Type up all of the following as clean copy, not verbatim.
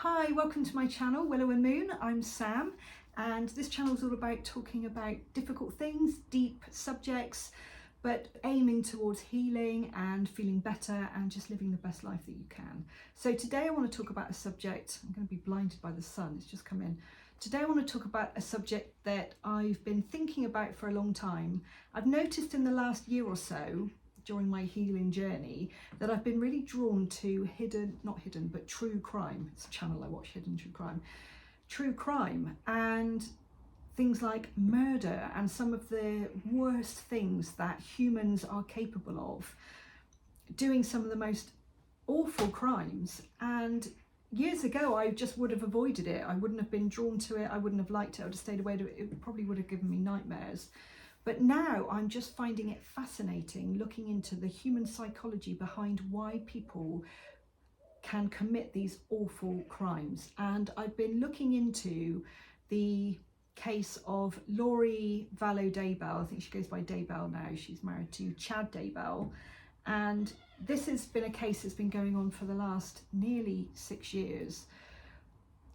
Hi, welcome to my channel, Willow and Moon. I'm Sam, and this channel is all about talking about difficult things, deep subjects, but aiming towards healing and feeling better and just living the best life that you can. So today I want to talk about a subject. I'm going to be blinded by the sun, it's just come in. Today I want to talk about a subject that I've been thinking about for a long time. I've noticed in the last year or so, during my healing journey, that I've been really drawn to true crime. It's a channel I watch, Hidden True Crime, and things like murder and some of the worst things that humans are capable of, doing some of the most awful crimes. And years ago I just would have avoided it. I wouldn't have been drawn to it. I wouldn't have liked it. I would have stayed away. It probably would have given me nightmares. But now I'm just finding it fascinating, looking into the human psychology behind why people can commit these awful crimes. And I've been looking into the case of Lori Vallow Daybell. I think she goes by Daybell now. She's married to Chad Daybell. And this has been a case that's been going on for the last nearly 6 years.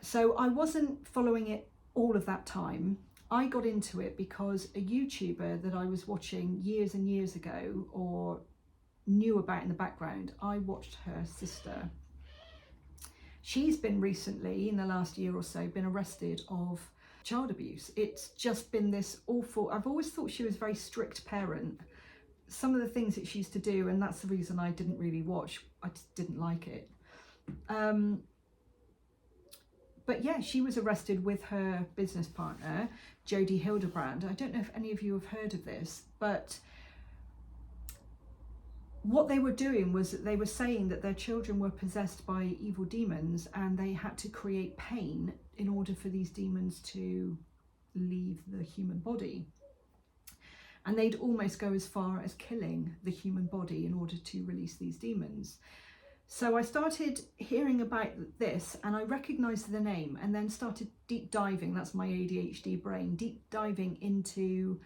So I wasn't following it all of that time. I got into it because a YouTuber that I was watching years and years ago, or knew about in the background, I watched her sister. She's been recently, in the last year or so, been arrested of child abuse. It's just been this awful, I've always thought she was a very strict parent. Some of the things that she used to do, and that's the reason I didn't really watch, I just didn't like it. But yeah, she was arrested with her business partner, Jodie Hildebrand. I don't know if any of you have heard of this, but what they were doing was that they were saying that their children were possessed by evil demons, and they had to create pain in order for these demons to leave the human body. And they'd almost go as far as killing the human body in order to release these demons. So I started hearing about this, and I recognised the name, and then started deep diving, that's my ADHD brain, deep diving into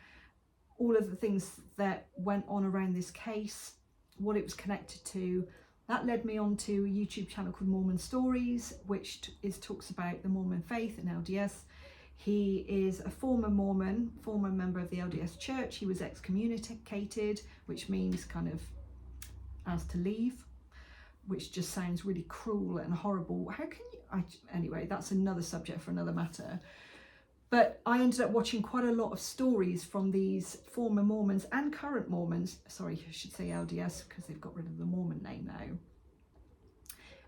all of the things that went on around this case, what it was connected to. That led me on to a YouTube channel called Mormon Stories, which talks about the Mormon faith and LDS. He is a former Mormon, former member of the LDS Church. He was excommunicated, which means kind of asked to leave, which just sounds really cruel and horrible. How can you, anyway, that's another subject for another matter. But I ended up watching quite a lot of stories from these former Mormons and current Mormons. Sorry, I should say LDS because they've got rid of the Mormon name now.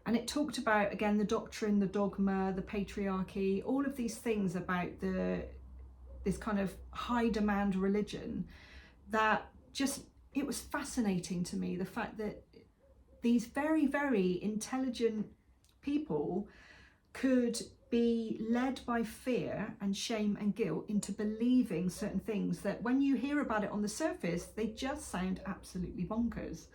And it talked about, again, the doctrine, the dogma, the patriarchy, all of these things about this kind of high demand religion that just, it was fascinating to me, the fact that these very, very intelligent people could be led by fear and shame and guilt into believing certain things that when you hear about it on the surface, they just sound absolutely bonkers.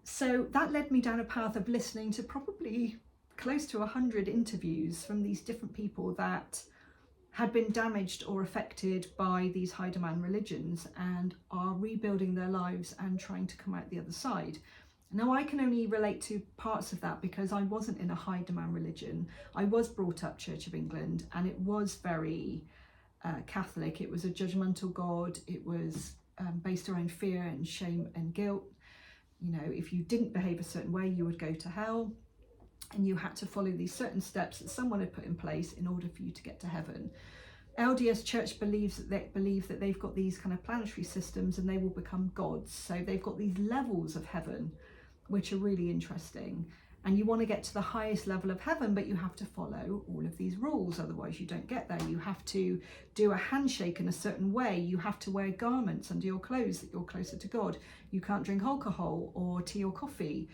So that led me down a path of listening to probably close to 100 interviews from these different people that had been damaged or affected by these high demand religions and are rebuilding their lives and trying to come out the other side. Now, I can only relate to parts of that because I wasn't in a high demand religion. I was brought up Church of England, and it was very Catholic. It was a judgmental God. It was based around fear and shame and guilt. You know, if you didn't behave a certain way, you would go to hell, and you had to follow these certain steps that someone had put in place in order for you to get to heaven. LDS Church believes that they've got these kind of planetary systems and they will become gods. So they've got these levels of heaven, which are really interesting. And you want to get to the highest level of heaven, but you have to follow all of these rules, otherwise you don't get there. You have to do a handshake in a certain way. You have to wear garments under your clothes that you're closer to God. You can't drink alcohol or tea or coffee.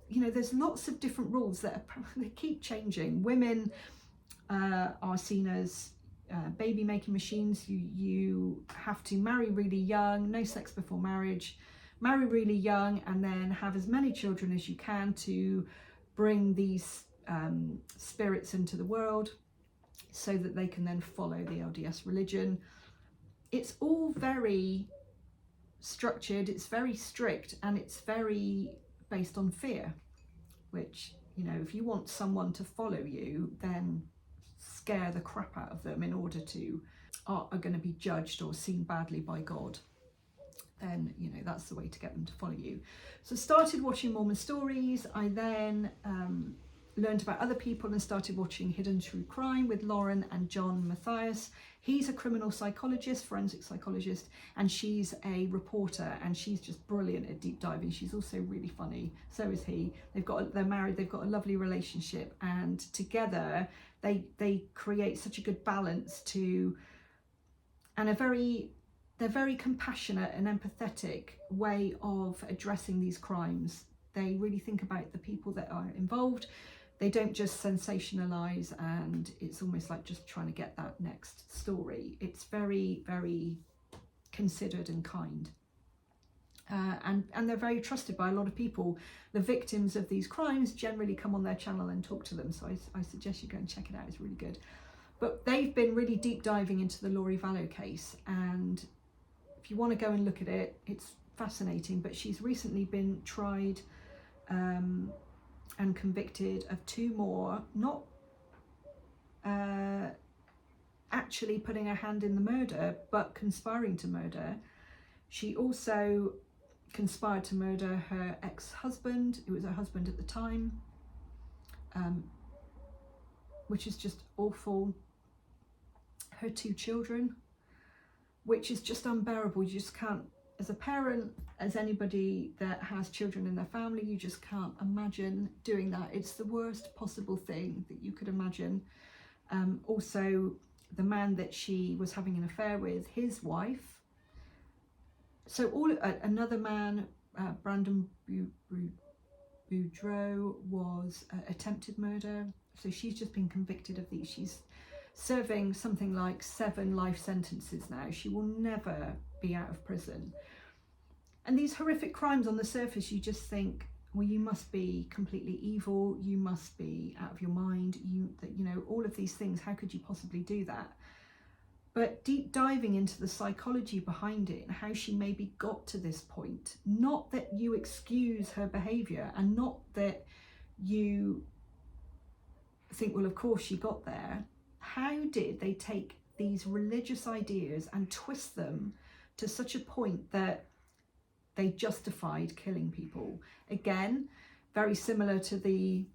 You know, there's lots of different rules that they keep changing. Women are seen as baby making machines. You have to marry really young, no sex before marriage. Marry really young and then have as many children as you can to bring these spirits into the world so that they can then follow the LDS religion. It's all very structured, it's very strict, and it's very based on fear, which You know, if you want someone to follow you, then scare the crap out of them in order to, are going to be judged or seen badly by God. Then, you know, that's the way to get them to follow you. So started watching Mormon stories. I then learned about other people and started watching Hidden True Crime with Lauren and John Matthias. He's a criminal psychologist, forensic psychologist, and she's a reporter, and she's just brilliant at deep diving. She's also really funny. So is he. They're married, they've got a lovely relationship, and together they create such a good balance to, and they're very compassionate and empathetic way of addressing these crimes. They really think about the people that are involved. They don't just sensationalize, and it's almost like just trying to get that next story. It's very, very considered and kind. And they're very trusted by a lot of people. The victims of these crimes generally come on their channel and talk to them. So I suggest you go and check it out. It's really good. But they've been really deep diving into the Lori Vallow case. And if you want to go and look at it, it's fascinating. But she's recently been tried and convicted of 2 more, not actually putting her hand in the murder, but conspiring to murder. She also conspired to murder her ex-husband. It was her husband at the time, which is just awful. Her 2 children, which is just unbearable. You just can't, as a parent, as anybody that has children in their family, you just can't imagine doing that. It's the worst possible thing that you could imagine. Also, the man that she was having an affair with, his wife. So another man, Brandon Boudreaux, was attempted murder. So she's just been convicted of these. She's serving something like 7 life sentences now. She will never be out of prison. And these horrific crimes, on the surface, you just think, well, you must be completely evil. You must be out of your mind. You know, all of these things. How could you possibly do that? But deep diving into the psychology behind it and how she maybe got to this point, not that you excuse her behaviour, and not that you think, well, of course she got there. How did they take these religious ideas and twist them to such a point that they justified killing people? Again, very similar to the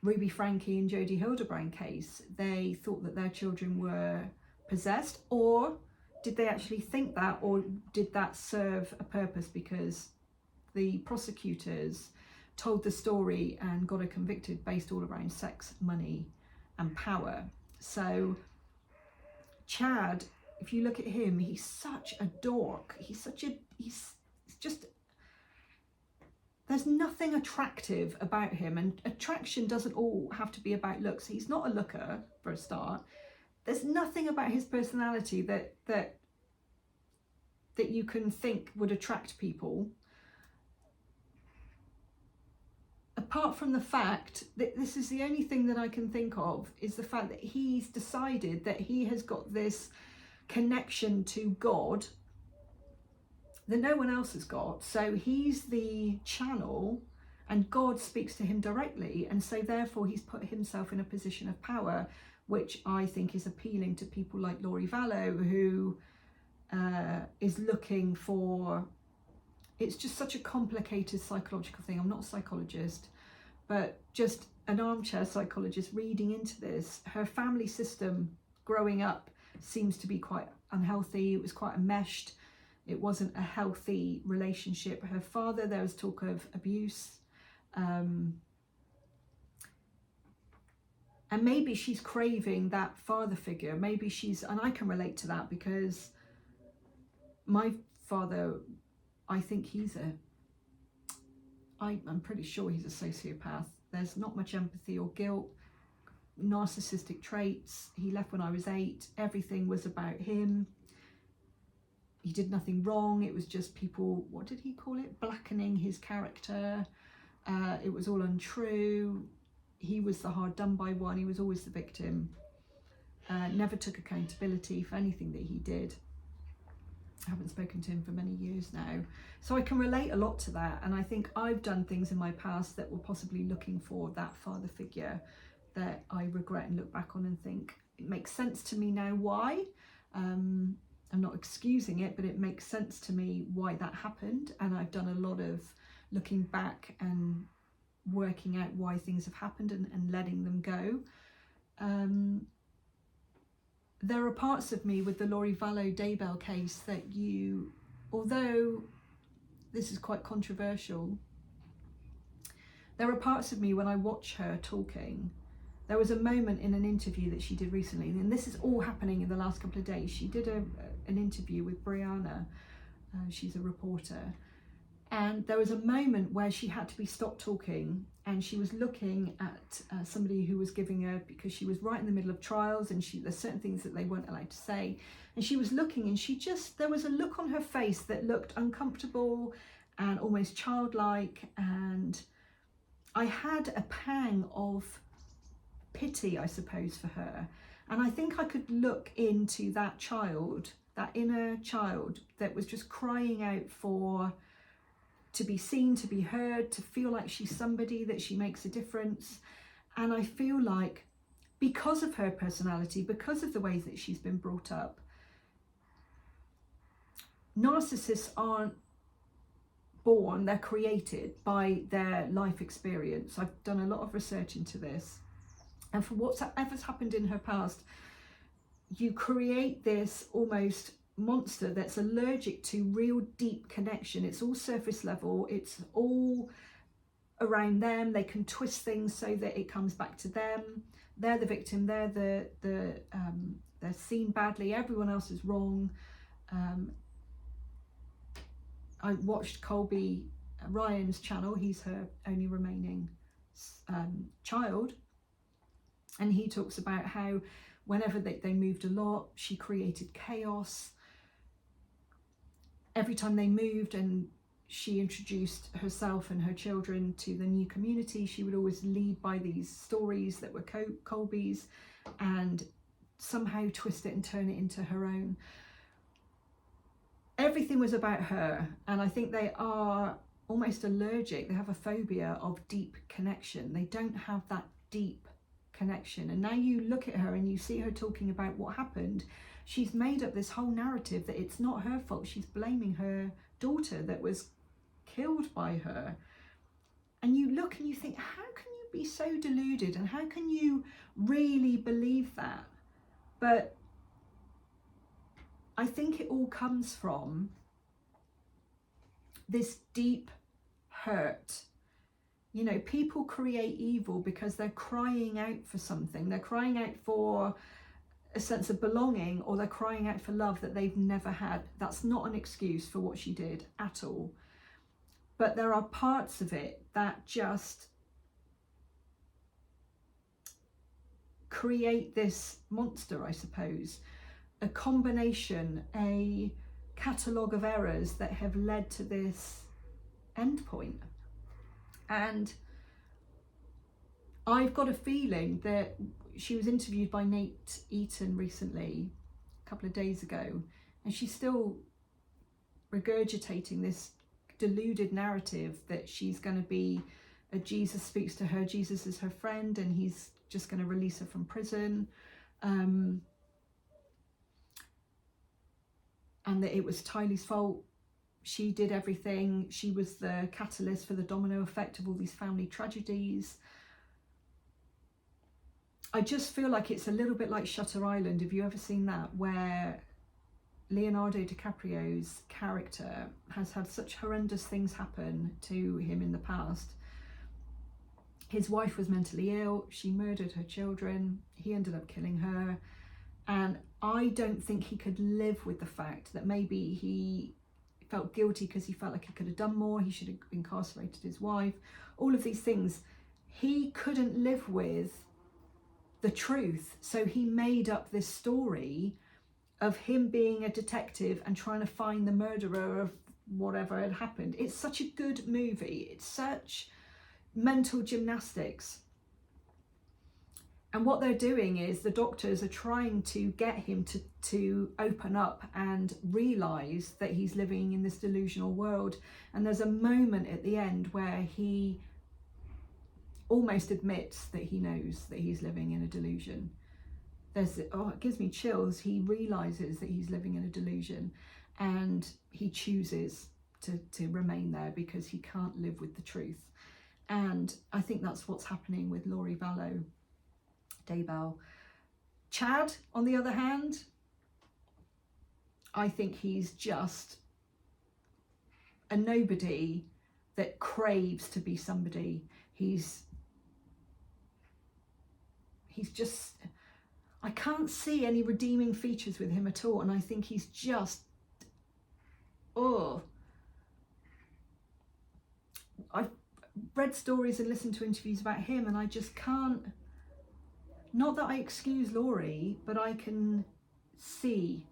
Ruby Franke and Jodie Hildebrand case. They thought that their children were possessed, or did they actually think that, or did that serve a purpose because the prosecutors told the story and got her convicted based all around sex, money and power? So Chad, if you look at him, he's such a dork. He's just, there's nothing attractive about him, and attraction doesn't all have to be about looks. He's not a looker, for a start. There's nothing about his personality that you can think would attract people, apart from the fact that this is the only thing that I can think of, is the fact that he's decided that he has got this connection to God that no one else has got. So he's the channel and God speaks to him directly, and so therefore he's put himself in a position of power, which I think is appealing to people like Lori Vallow, who is looking for, it's just such a complicated psychological thing. I'm not a psychologist, but just an armchair psychologist reading into this. Her family system growing up seems to be quite unhealthy. It was quite enmeshed. It wasn't a healthy relationship. Her father, there was talk of abuse. And maybe she's craving that father figure. Maybe she's, and I can relate to that because my father, I think I'm pretty sure he's a sociopath. There's not much empathy or guilt, narcissistic traits. He left when I was 8. Everything was about him. He did nothing wrong. It was just people, what did he call it? Blackening his character. It was all untrue. He was the hard done by one. He was always the victim. Never took accountability for anything that he did. I haven't spoken to him for many years now. So I can relate a lot to that. And I think I've done things in my past that were possibly looking for that father figure that I regret and look back on and think it makes sense to me now why. I'm not excusing it, but it makes sense to me why that happened. And I've done a lot of looking back and working out why things have happened and letting them go. There are parts of me with the Lori Vallow Daybell case that although this is quite controversial, there are parts of me when I watch her talking. There was a moment in an interview that she did recently, and this is all happening in the last couple of days. She did an interview with Brianna, she's a reporter, and there was a moment where she had to be stopped talking, and she was looking at somebody who was giving her, because she was right in the middle of trials, and there's certain things that they weren't allowed to say, and she was looking, and there was a look on her face that looked uncomfortable and almost childlike, and I had a pang of pity, I suppose, for her. And I think I could look into that child, that inner child that was just crying out to be seen, to be heard, to feel like she's somebody, that she makes a difference. And I feel like because of her personality, because of the ways that she's been brought up, narcissists aren't born, they're created by their life experience. I've done a lot of research into this. And for whatever's happened in her past, you create this almost monster that's allergic to real deep connection. It's all surface level, it's all around them. They can twist things so that it comes back to them. They're the victim, they're seen badly, everyone else is wrong. I watched Colby Ryan's channel, he's her only remaining child, and he talks about how whenever they moved a lot, she created chaos. Every time they moved and she introduced herself and her children to the new community, she would always lead by these stories that were Colby's and somehow twist it and turn it into her own. Everything was about her, and I think they are almost allergic. They have a phobia of deep connection. They don't have that deep connection. And now you look at her and you see her talking about what happened. She's made up this whole narrative that it's not her fault. She's blaming her daughter that was killed by her. And you look and you think, how can you be so deluded, and how can you really believe that? But I think it all comes from this deep hurt. You know, people create evil because they're crying out for something. They're crying out for a sense of belonging, or they're crying out for love that they've never had. That's not an excuse for what she did at all. But there are parts of it that just create this monster, I suppose. A combination, a catalogue of errors that have led to this end point. And I've got a feeling that she was interviewed by Nate Eaton recently, a couple of days ago, and she's still regurgitating this deluded narrative that she's going to be Jesus speaks to her, Jesus is her friend, and he's just going to release her from prison. And that it was Tylee's fault. She did everything. She was the catalyst for the domino effect of all these family tragedies. I just feel like it's a little bit like Shutter Island. Have you ever seen that? Where Leonardo DiCaprio's character has had such horrendous things happen to him in the past. His wife was mentally ill. She murdered her children. He ended up killing her. And I don't think he could live with the fact that maybe he felt guilty because he felt like he could have done more. He should have incarcerated his wife. All of these things. He couldn't live with the truth. So he made up this story of him being a detective and trying to find the murderer of whatever had happened. It's such a good movie. It's such mental gymnastics. And what they're doing is the doctors are trying to get him to open up and realise that he's living in this delusional world. And there's a moment at the end where he almost admits that he knows that he's living in a delusion. It gives me chills. He realises that he's living in a delusion, and he chooses to remain there because he can't live with the truth. And I think that's what's happening with Lori Vallow Daybell. Chad, on the other hand, I think he's just a nobody that craves to be somebody. He's just, I can't see any redeeming features with him at all. And I think he's just, I've read stories and listened to interviews about him, and I just can't, not that I excuse Lori, but I can see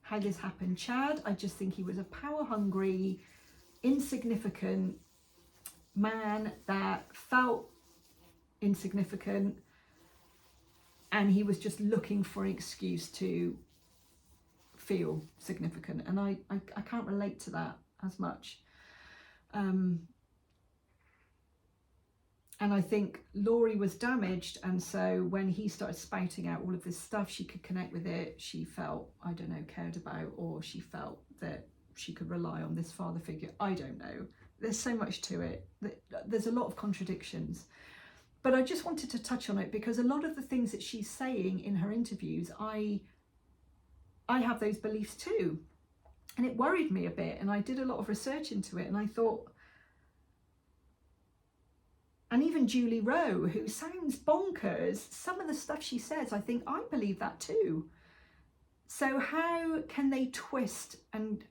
how this happened. Chad, I just think he was a power hungry, insignificant man that felt insignificant, and he was just looking for an excuse to feel significant, and I can't relate to that as much. And I think Lori was damaged, and so when he started spouting out all of this stuff, she could connect with it. She felt, I don't know, cared about, or she felt that she could rely on this father figure. I don't know. There's so much to it. There's a lot of contradictions. But I just wanted to touch on it because a lot of the things that she's saying in her interviews, I have those beliefs too. And it worried me a bit, and I did a lot of research into it, and I thought, and even Julie Rowe, who sounds bonkers, some of the stuff she says, I think I believe that too. So how can they twist and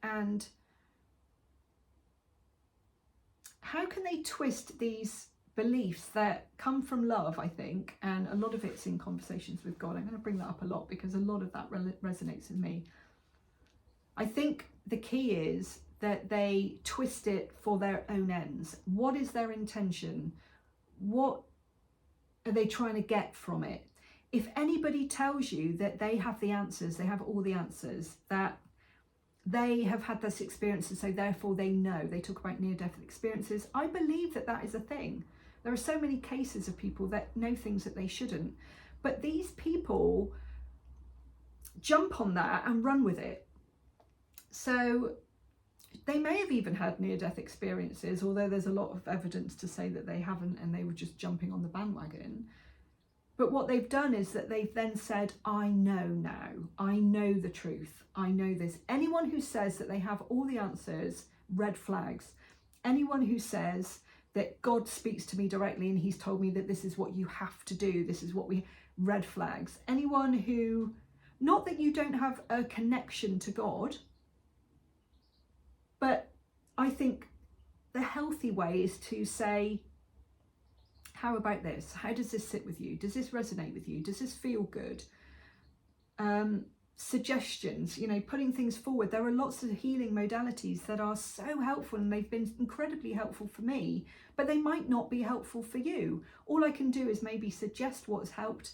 how can they twist these beliefs that come from love, I think, and a lot of it's in conversations with God. I'm going to bring that up a lot because a lot of that resonates with me. I think the key is that they twist it for their own ends. What is their intention? What are they trying to get from it? If anybody tells you that they have the answers, they have all the answers, that they have had this experience and so therefore they know, they talk about near-death experiences, I believe that that is a thing. There are so many cases of people that know things that they shouldn't, but these people jump on that and run with it. So they may have even had near-death experiences, although there's a lot of evidence to say that they haven't and they were just jumping on the bandwagon. But what they've done is that they've then said, I know now, I know the truth, I know this. Anyone who says that they have all the answers, red flags. Anyone who says that God speaks to me directly and he's told me that this is what you have to do, this is what red flags. Anyone who, not that you don't have a connection to God, but I think the healthy way is to say, how about this? How does this sit with you? Does this resonate with you? Does this feel good? Suggestions, putting things forward. There are lots of healing modalities that are so helpful, and they've been incredibly helpful for me, but they might not be helpful for you. All I can do is maybe suggest what's helped,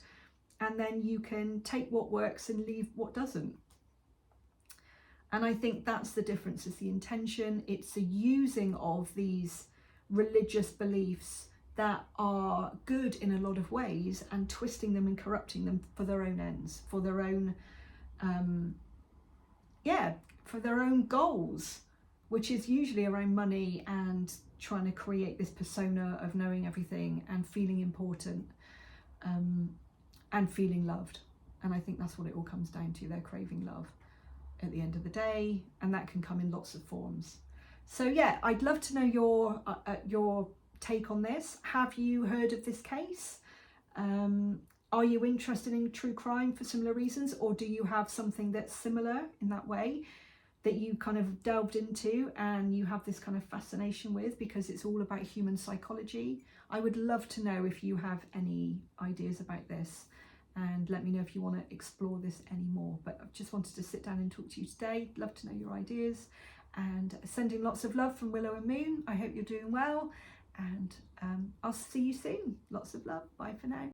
and then you can take what works and leave what doesn't. And I think that's the difference, is the intention. It's the using of these religious beliefs that are good in a lot of ways and twisting them and corrupting them for their own ends, for their own, for their own goals, which is usually around money and trying to create this persona of knowing everything and feeling important, and feeling loved. And I think that's what it all comes down to. They're craving love at the end of the day, and that can come in lots of forms. So yeah, I'd love to know your take on this. Have you heard of this case? Are you interested in true crime for similar reasons, or do you have something that's similar in that way that you kind of delved into and you have this kind of fascination with because it's all about human psychology? I would love to know if you have any ideas about this, and let me know if you want to explore this anymore. But I just wanted to sit down and talk to you today. Love to know your ideas, and sending lots of love from Willow and Moon. I hope you're doing well, and I'll see you soon. Lots of love. Bye for now.